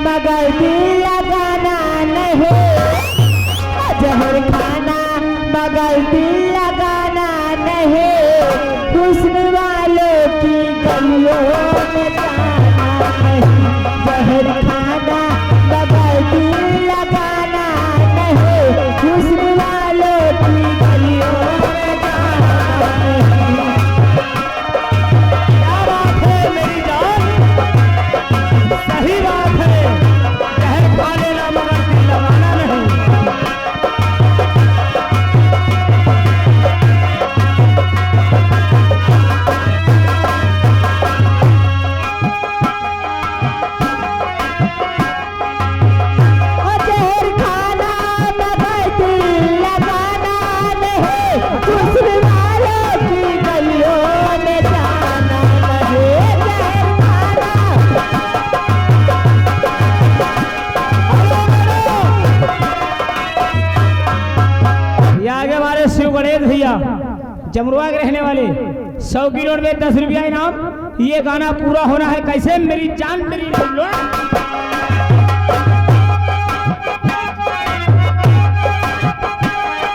मगर दिल लगाना नहीं, जहर खाना मगर दिल लगाना नहीं, हुस्न वालों की गलियों में जाना नहीं, जहर खाना मगर दिल लगाना नहीं, हुस्न वालों की गलियों में जाना नहीं। क्या बात है मेरी जान, सही बात है, जहर खा लेना मगर दिल लगाना नहीं। जहर खाना मगर दिल लगाना नहीं, हुस्न वालों की गलियों में जाना नहीं, जहर खाना। ये आगे हमारे शिव गणेश भैया जमरुआ के रहने वाले 100 किलो में 10 रुपया इनाम। ये गाना पूरा होना है कैसे मेरी जान मेरी लो।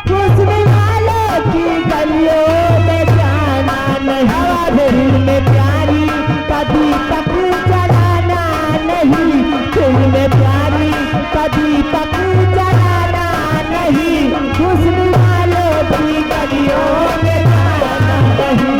हुस्न वालों की गलियों में जाना नहीं, दिल में प्यारी कभी तक जलाना नहीं, दिल में प्यारी कभी तक जलाना नहीं, हुस्न वालों की गलियों में जाना नहीं।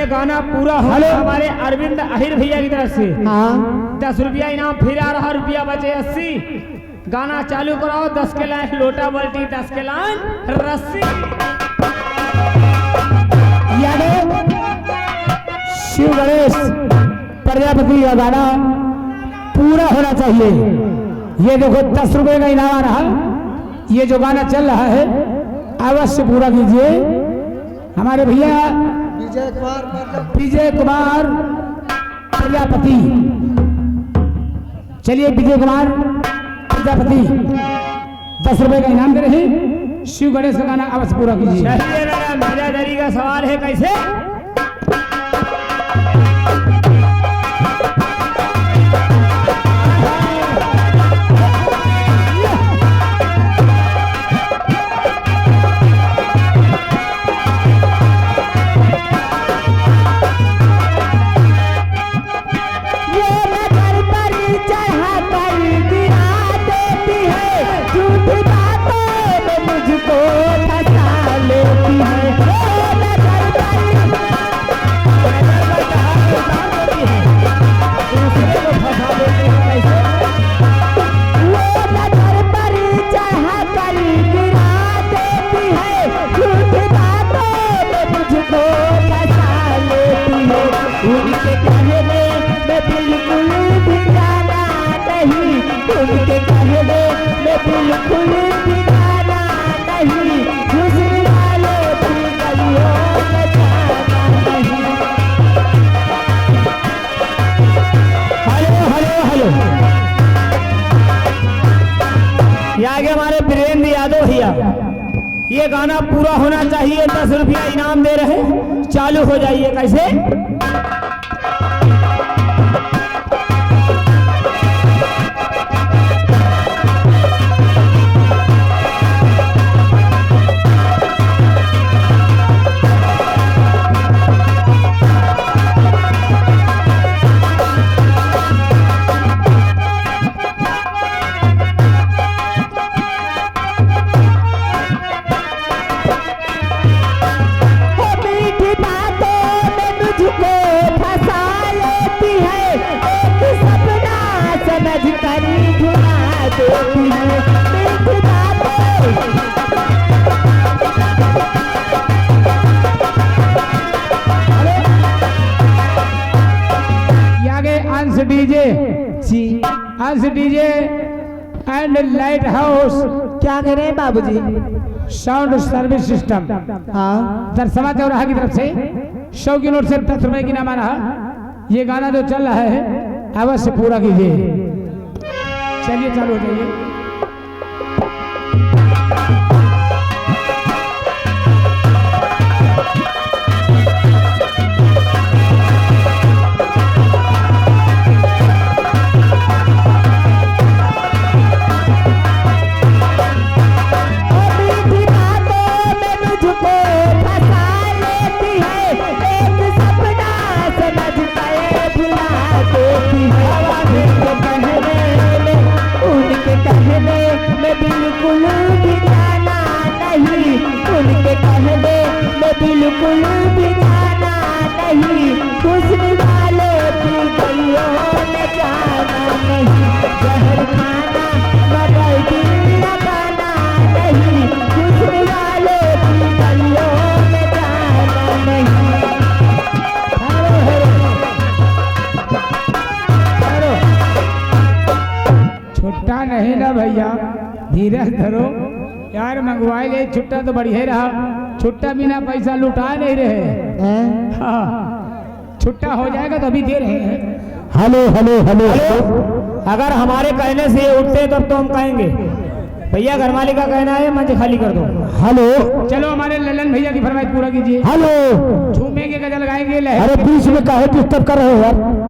गाना पूरा हो हमारे अरविंद अहिर भैया की तरफ से 10 रुपया इनाम, फिर आ रहा रुपया बचे 80। गाना चालू कराओ, 10 के लाइन लोटा बाल्टी, 10 के लाइन रस्सी। शिव गणेश प्रजापति का गाना पूरा होना चाहिए। ये देखो 10 रुपए का इनाम आ रहा, ये जो गाना चल रहा है अवश्य पूरा कीजिए। हमारे भैया विजय कुमार प्रजापति, चलिए विजय कुमार प्रजापति 10 रुपए का इनाम दे रहे हैं। शिव गणेश का गाना अवश्य पूरा कीजिए। चलिए मेरा बिरादरी का सवाल है कैसे। उनके कहने में बिल्कुल भी जाना नहीं, उनके कहने में बिल्कुल भी जाना नहीं, हुस्न वालों की गलियों में जाना नहीं। हेलो हेलो हेलो, ये आगे हमारे वीरेंद्र यादव भैया, ये गाना पूरा होना चाहिए। 10 रुपया इनाम दे रहे, चालू हो जाइए कैसे। हंस डीजे एंड लाइट हाउस क्या कह रहे हैं बाबूजी? साउंड सर्विस सिस्टम हाँ दरसमा चौराहा की तरफ से 100 की नोट से 10 रुपए की नाम रहा। ये गाना जो चल रहा है अवश्य पूरा कीजिए। चलिए चालू हो जाइए। बिल्कुल भी जाना नहीं, हुस्न वाले की गलियों में जाना नहीं, जहर खाना मगर दिल लगाना नहीं, हुस्न वाले की गलियों में जाना नहीं। छुट्टा नहीं ना भैया, धीरज धरो यार। मंगवाए ले छुट्टा तो बढ़िया रहा, छुट्टा बिना पैसा लुटा नहीं रहे। हाँ, छुट्टा हो जाएगा तो अभी दे रहे हैं। हेलो हेलो हेलो, अगर हमारे कहने से ये उठते तब तो हम कहेंगे भैया घर मालिक का कहना है मंच खाली कर दो। हेलो चलो हमारे ललन भैया की फरमाइश पूरा कीजिए। हेलो झूमेंगे गजल गाएंगे। अरे बीच में काहे डिस्टर्ब कर रहे हो यार?